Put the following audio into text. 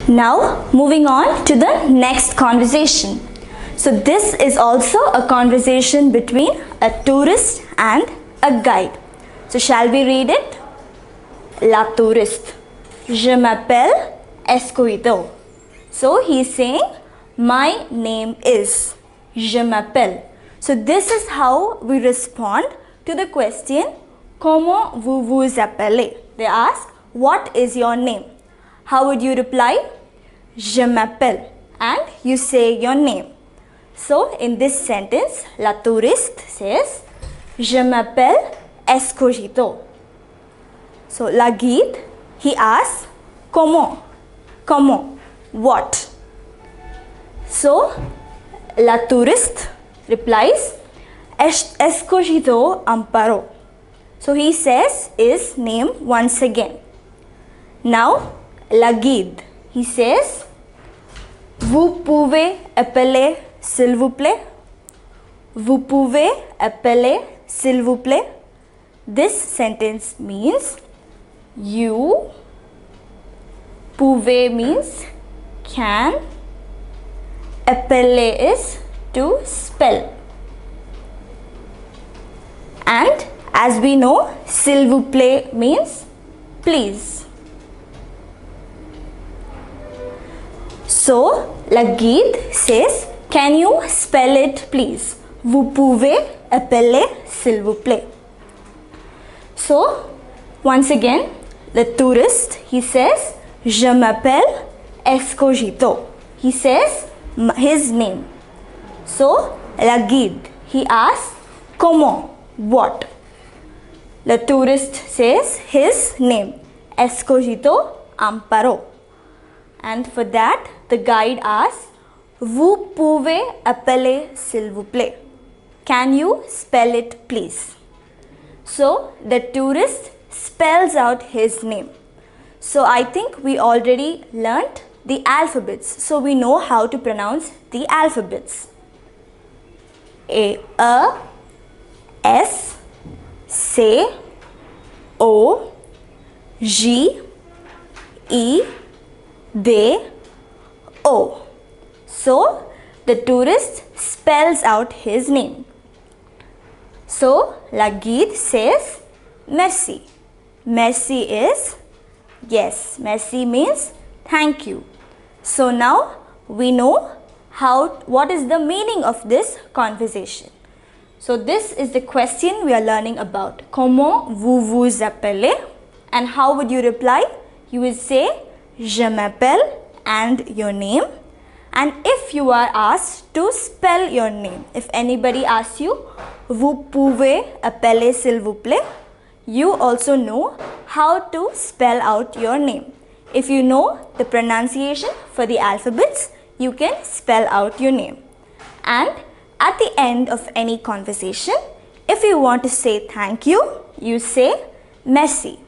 Now moving on to the next conversation. So this is also a conversation between a tourist and a guide. So shall we read it? La touriste. Je m'appelle Escoito. So he's saying, my name is. Je m'appelle. So this is how we respond to the question, comment vous appelez? They ask, what is your name? How would you reply? Je m'appelle. And you say your name. So in this sentence, la touriste says, je m'appelle Escoito. So la guide, he asks, comment? Comment? What? So la touriste replies, Escogido Amparo. So he says his name once again. Now la guide, he says, vous pouvez appeler s'il vous plaît? Vous pouvez appeler s'il vous plaît? This sentence means you. Pouvez means can. Appeler is to spell. And as we know, s'il vous plaît means please. So, la guide says, can you spell it please? Vous pouvez appeler s'il vous plaît. So, once again, the tourist, he says, je m'appelle Escogido. He says his name. So, la guide, he asks, comment? What? The tourist says his name, Escogido Amparo. And for that, the guide asks, vous pouvez appeler s'il vous plaît? Can you spell it please? So, the tourist spells out his name. So, I think we already learnt the alphabets. So, we know how to pronounce the alphabets. A, S, C, O, J, E, D, O. So, the tourist spells out his name. So, la guide says, merci. Merci is, yes, merci means thank you. So, now we know what is the meaning of this conversation. So, this is the question we are learning about. Comment vous appelez? And how would you reply? You will say, je m'appelle and your name. And if you are asked to spell your name, if anybody asks you, vous pouvez appeler s'il vous plaît? You also know how to spell out your name. If you know the pronunciation for the alphabets, you can spell out your name. And at the end of any conversation, if you want to say thank you, you say merci.